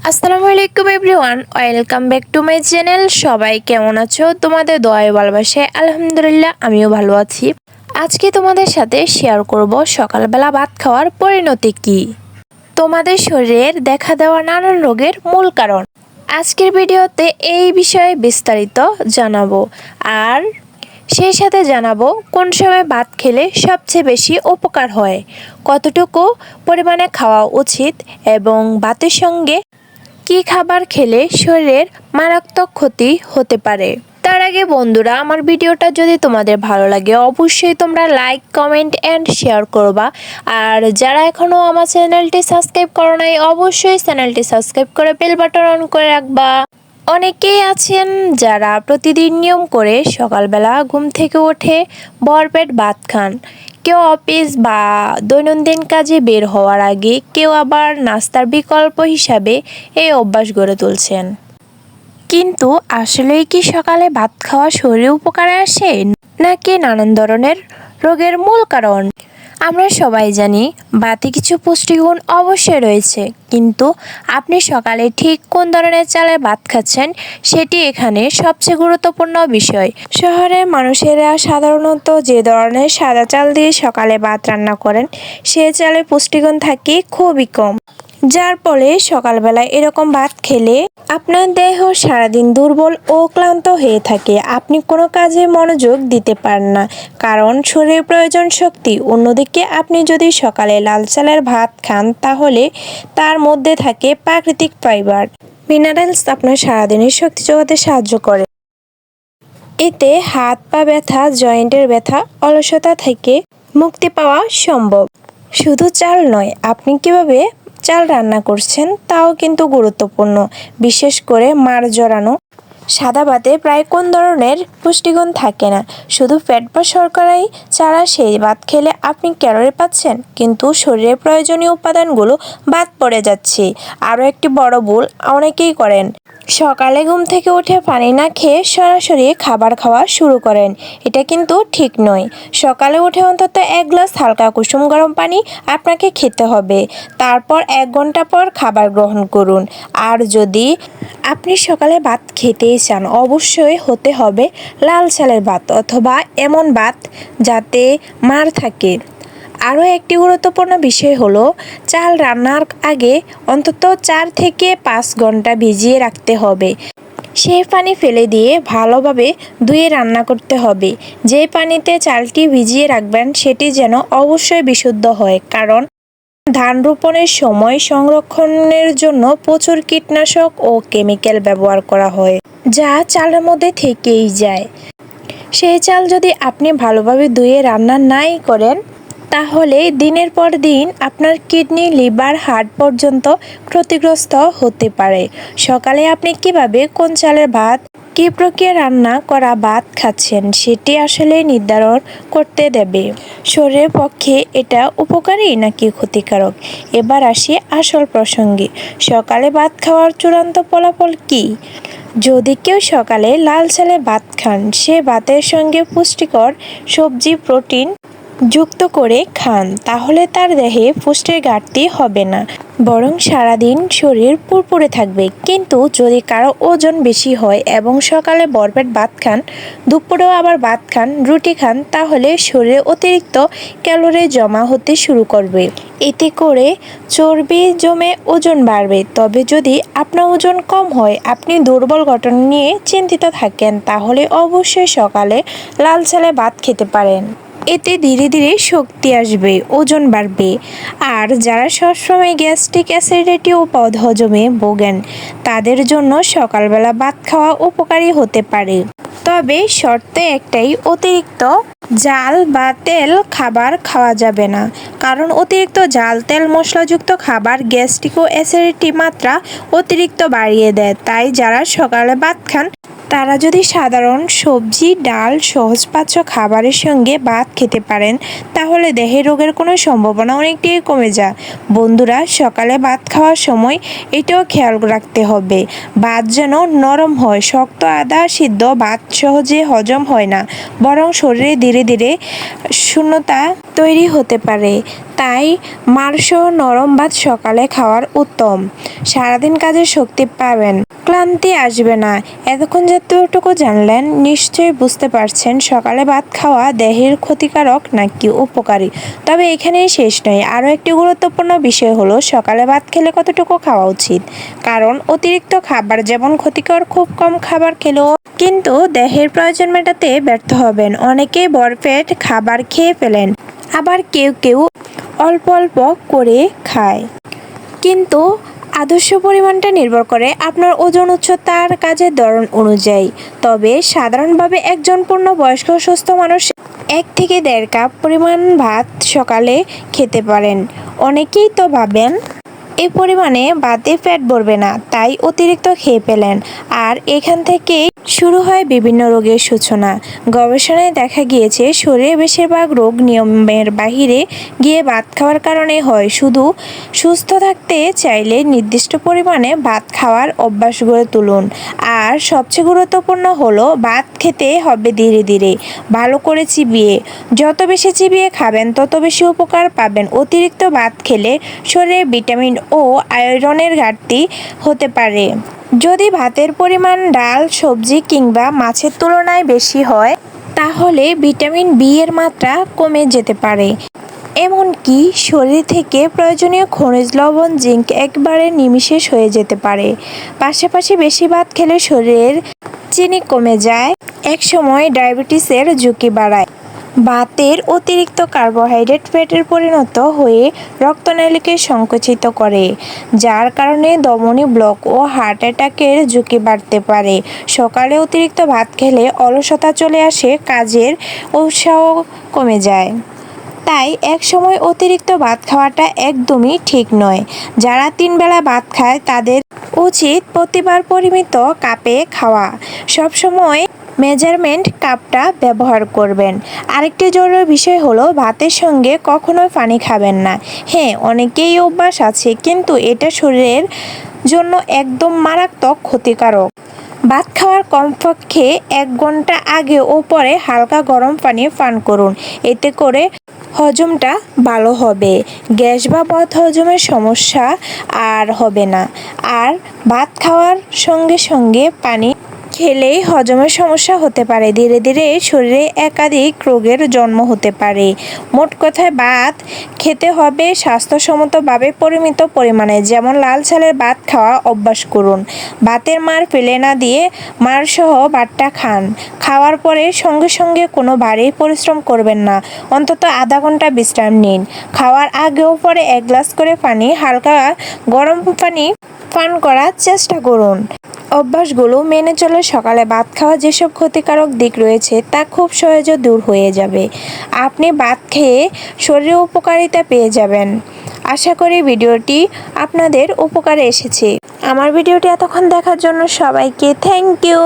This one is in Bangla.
আসসালামু আলাইকুম everyone, welcome back to my channel. সবাই কেমন আছো? তোমাদের দোয়ায় ভালোবাসায় আলহামদুলিল্লাহ আমিও ভালো আছি। আজকে তোমাদের সাথে শেয়ার করব সকালবেলা ভাত খাওয়ার পরিণতি কি, তোমাদের শরীরের দেখা দেওয়া নানান রোগের মূল কারণ। আজকের ভিডিওতে এই বিষয়ে বিস্তারিত জানাবো, আর সেই সাথে জানাবো কোন সময় ভাত খেলে সবচেয়ে বেশি উপকার হয়, কতটুকু পরিমাণে খাওয়া উচিত এবং ভাতের সঙ্গে কি খাবার খেলে শরীরের মারাত্মক ক্ষতি হতে পারে। তার আগে বন্ধুরা, আমার ভিডিওটা যদি তোমাদের ভালো লাগে অবশ্যই তোমরা লাইক, কমেন্ট অ্যান্ড শেয়ার করবা। আর যারা এখনও আমার চ্যানেলটি সাবস্ক্রাইব করো নাই অবশ্যই চ্যানেলটি সাবস্ক্রাইব করে বেল বাটন অন করে রাখবা। অনেকেই আছেন যারা প্রতিদিন নিয়ম করে সকালবেলা ঘুম থেকে উঠে ভরপেট ভাত খান। কেউ অফিস বা দৈনন্দিন কাজে বের হওয়ার আগে, কেউ আবার নাস্তার বিকল্প হিসাবে এই অভ্যাস গড়ে তুলছেন। কিন্তু আসলেই কি সকালে ভাত খাওয়া শরীরে উপকারে আসে, নাকি নানান ধরনের রোগের মূল কারণ? আমরা সবাই জানি ভাতে কিছু পুষ্টিগুণ অবশ্যই রয়েছে, কিন্তু আপনি সকালে ঠিক কোন ধরনের চালে ভাত খাচ্ছেন সেটি এখানে সবচেয়ে গুরুত্বপূর্ণ বিষয়। শহরের মানুষেরা সাধারণত যে ধরনের সাদা চাল দিয়ে সকালে ভাত রান্না করেন সে চালে পুষ্টিগুণ থাকে খুবই কম, যার ফলে সকালবেলায় এরকম ভাত খেলে আপনার দেহ সারাদিন দুর্বল ও ক্লান্ত হয়ে থাকে। আপনি কোনো কাজে মনোযোগ দিতে পারেন না, কারণ শরীরের প্রয়োজন শক্তি। অন্যদিকে আপনি যদি সকালে লাল চালের ভাত খান তাহলে তার মধ্যে থাকে প্রাকৃতিক ফাইবার, মিনারেলস আপনার সারাদিনের শক্তি যোগাতে সাহায্য করে। এতে হাত পা ব্যথা, জয়েন্টের ব্যথা, অলসতা থেকে মুক্তি পাওয়া সম্ভব। শুধু চাল নয়, আপনি কিভাবে চাল রান্না করছেন তাও কিন্তু গুরুত্বপূর্ণ। বিশেষ করে মাড় জড়ানো সাদা ভাতে প্রায় কোন ধরনের পুষ্টিগুণ থাকে না, শুধু ফ্যাট বা শর্করাই ছাড়া সেই ভাত খেলে আপনি ক্যালোরি পাচ্ছেন, কিন্তু শরীরের প্রয়োজনীয় উপাদানগুলো বাদ পড়ে যাচ্ছে। আরও একটি বড় ভুল অনেকেই করেন, সকালে ঘুম থেকে উঠে পানি না খেয়ে সরাসরি খাবার খাওয়া শুরু করেন। এটা কিন্তু ঠিক নয়। সকালে উঠে অন্তত 1 গ্লাস হালকা কুসুম গরম পানি আপনাকে খেতে হবে, তারপর 1 ঘন্টা পর খাবার গ্রহণ করুন। আর যদি আপনি সকালে ভাত খেতেই চান অবশ্যই হতে হবে লাল চালের ভাত, অথবা এমন ভাত যাতে মাড় থাকে। আরও একটি গুরুত্বপূর্ণ বিষয় হলো, চাল রান্নার আগে অন্তত 4 থেকে 5 ঘন্টা ভিজিয়ে রাখতে হবে। সেই পানি ফেলে দিয়ে ভালোভাবে ধুয়ে রান্না করতে হবে। যে পানিতে চালটি ভিজিয়ে রাখবেন সেটি যেন অবশ্যই বিশুদ্ধ হয়, কারণ ধান রোপণের সময় সংরক্ষণের জন্য প্রচুর কীটনাশক ও কেমিক্যাল ব্যবহার করা হয়, যা চালের মধ্যে থেকেই যায়। সেই চাল যদি আপনি ভালোভাবে ধুয়ে রান্না নাই করেন তাহলে দিনের পর দিন আপনার কিডনি, লিভার, হার্ট পর্যন্ত ক্ষতিগ্রস্ত হতে পারে। সকালে আপনি কিভাবে কোন চালের ভাত, কী প্রক্রিয়া রান্না করা ভাত খাচ্ছেন সেটি আসলে নির্ধারণ করতে দেবে শরীরের পক্ষে এটা উপকারী নাকি ক্ষতিকারক। এবার আসি আসল প্রসঙ্গে, সকালে ভাত খাওয়ার চূড়ান্ত ফলাফল কী? যদি কেউ সকালে লাল চালে ভাত খান, সে ভাতের সঙ্গে পুষ্টিকর সবজি, প্রোটিন যুক্ত করে খান, তাহলে তার দেহে পুষ্টির ঘাটতি হবে না, বরং সারাদিন শরীর ফুরফুরে থাকবে। কিন্তু যদি কারো ওজন বেশি হয় এবং সকালে ভরপেট ভাত খান, দুপুরেও আবার ভাত খান, রুটি খান, তাহলে শরীরে অতিরিক্ত ক্যালোরি জমা হতে শুরু করবে। এতে করে চর্বি জমে ওজন বাড়বে। তবে যদি আপনার ওজন কম হয়, আপনি দুর্বল গঠন নিয়ে চিন্তিত থাকেন, তাহলে অবশ্যই সকালে লাল চালে ভাত খেতে পারেন। এতে ধীরে ধীরে শক্তি আসবে, ওজন বাড়বে। আর যারা সবসময় গ্যাস্ট্রিক অ্যাসিডিটি ও বদহজমে ভোগেন তাদের জন্য সকালবেলা ভাত খাওয়া উপকারী হতে পারে, তবে শর্ত একটাই, অতিরিক্ত ঝাল বা তেল খাবার খাওয়া যাবে না, কারণ অতিরিক্ত ঝাল, তেল, মশলাযুক্ত খাবার গ্যাস্ট্রিক ও অ্যাসিডিটি মাত্রা অতিরিক্ত বাড়িয়ে দেয়। তাই যারা সকালে ভাত খান তারা যদি সাধারণ সবজি, ডাল, সহজপাচ্য খাবারের সঙ্গে ভাত খেতে পারেন তাহলে দেহে রোগের কোনো সম্ভাবনা অনেকটাই কমে যায়। বন্ধুরা, সকালে ভাত খাওয়ার সময় এটাও খেয়াল রাখতে হবে, ভাত যেন নরম হয়। শক্ত আধা সিদ্ধ ভাত সহজে হজম হয় না, বরং শরীরে ধীরে ধীরে শূন্যতা তৈরি হতে পারে। তাই মারসহ নরম ভাত সকালে খাওয়ার উত্তম। সারাদিন কাজের শক্তি পাবেন, ক্লান্তি আসবে না। এতক্ষণ যতটুকু জানলেন নিশ্চয়ই বুঝতে পারছেন সকালে ভাত খাওয়া দেহের ক্ষতিকারক নাকি উপকারী। তবে এখানেই শেষ নয়, আরও একটি গুরুত্বপূর্ণ বিষয় হলো সকালে ভাত খেলে কতটুকু খাওয়া উচিত। কারণ অতিরিক্ত খাবার যেমন ক্ষতিকর, খুব কম খাবার খেলেও কিন্তু দেহের প্রয়োজন মেটাতে ব্যর্থ হবেন। অনেকেই ভরপেট খাবার খেয়ে ফেলেন, আবার কেউ কেউ অল্প অল্প করে খায়। কিন্তু আদর্শ পরিমাণটা নির্ভর করে আপনার ওজন, উচ্চতার, কাজের ধরন অনুযায়ী। তবে সাধারণভাবে একজন পূর্ণবয়স্ক সুস্থ মানুষ 1 থেকে 1.5 কাপ পরিমাণ ভাত সকালে খেতে পারেন। অনেকেই তো ভাবেন এই পরিমাণে ভাতে পেট ভরবে না, তাই অতিরিক্ত খেয়ে ফেলেন। আর এখান থেকেই শুরু হয় বিভিন্ন রোগের সূচনা। গবেষণায় দেখা গিয়েছে শরীরে বেশিরভাগ রোগ নিয়মের বাহিরে গিয়ে ভাত খাওয়ার কারণে হয়। শুধু সুস্থ থাকতে চাইলে নির্দিষ্ট পরিমাণে ভাত খাওয়ার অভ্যাস গড়ে তুলুন। আর সবচেয়ে গুরুত্বপূর্ণ হলো ভাত খেতে হবে ধীরে ধীরে, ভালো করে চিবিয়ে। যত বেশি চিবিয়ে খাবেন তত বেশি উপকার পাবেন। অতিরিক্ত ভাত খেলে শরীরে ভিটামিন ও আয়রনের ঘাটতি হতে পারে। যদি ভাতের পরিমাণ ডাল, সবজি কিংবা মাছের তুলনায় বেশি হয় তাহলে ভিটামিন বি এর মাত্রা কমে যেতে পারে। এমনকি শরীর থেকে প্রয়োজনীয় খনিজ লবণ, জিঙ্ক একবারে নিঃশেষ হয়ে যেতে পারে। পাশাপাশি বেশি ভাত খেলে শরীরের চিনি কমে যায়, একসময় ডায়াবেটিসের ঝুঁকি বাড়ায়। ভাতের অতিরিক্ত কার্বোহাইড্রেট ফ্যাটে পরিণত হয়ে রক্তনালীকে সংকুচিত করে, যার কারণে ধমনী ব্লক ও হার্ট অ্যাটাকের ঝুঁকি বাড়তে পারে। সকালে অতিরিক্ত ভাত খেলে অলসতা চলে আসে, কাজের উৎসাহ কমে যায়। তাই এক সময় অতিরিক্ত ভাত খাওয়াটা একদমই ঠিক নয়। যারা 3 বেলা ভাত খায় তাদের উচিত প্রতিবার পরিমিত কাপে খাওয়া। সবসময় মেজারমেন্ট কাপটা ব্যবহার করবেন। আরেকটি জরুরি বিষয় হলো ভাতের সঙ্গে কখনোই পানি খাবেন না। হ্যাঁ, অনেকেই অভ্যাস আছে, কিন্তু এটা শরীরের জন্য একদম মারাত্মক ক্ষতিকারক। ভাত খাওয়ার কমপক্ষে 1 ঘন্টা আগে ও পরে হালকা গরম পানি পান করুন। এতে করে হজমটা ভালো হবে, গ্যাস বা বদ হজমের সমস্যা আর হবে না। আর ভাত খাওয়ার সঙ্গে সঙ্গে পানি খেলেই হজমের সমস্যা হতে পারে। ধীরে ধীরে শরীরে একাধিক রোগের জন্ম হতে পারে। মোট কথায় ভাত খেতে হবে স্বাস্থ্যসম্মতভাবে, পরিমিত পরিমাণে। যেমন লাল চালের ভাত খাওয়া অভ্যাস করুন। ভাতের মার ফেলে না দিয়ে মারসহ ভাতটা খান। খাওয়ার পরে সঙ্গে সঙ্গে কোনো ভারী পরিশ্রম করবেন না, অন্তত আধা ঘন্টা বিশ্রাম নিন। খাওয়ার আগে ও পরে 1 গ্লাস করে পানি, হালকা গরম পানি পান করার চেষ্টা করুন। অভ্যাসগুলো মেনে চলে সকালে ভাত খাওয়া যেসব ক্ষতিকারক দিক রয়েছে তা খুব সহজে দূর হয়ে যাবে। আপনি ভাত খেয়ে শরীরে উপকারিতা পেয়ে যাবেন। আশা করি ভিডিওটি আপনাদের উপকারে এসেছে। আমার ভিডিওটি এতক্ষণ দেখার জন্য সবাইকে থ্যাংক ইউ।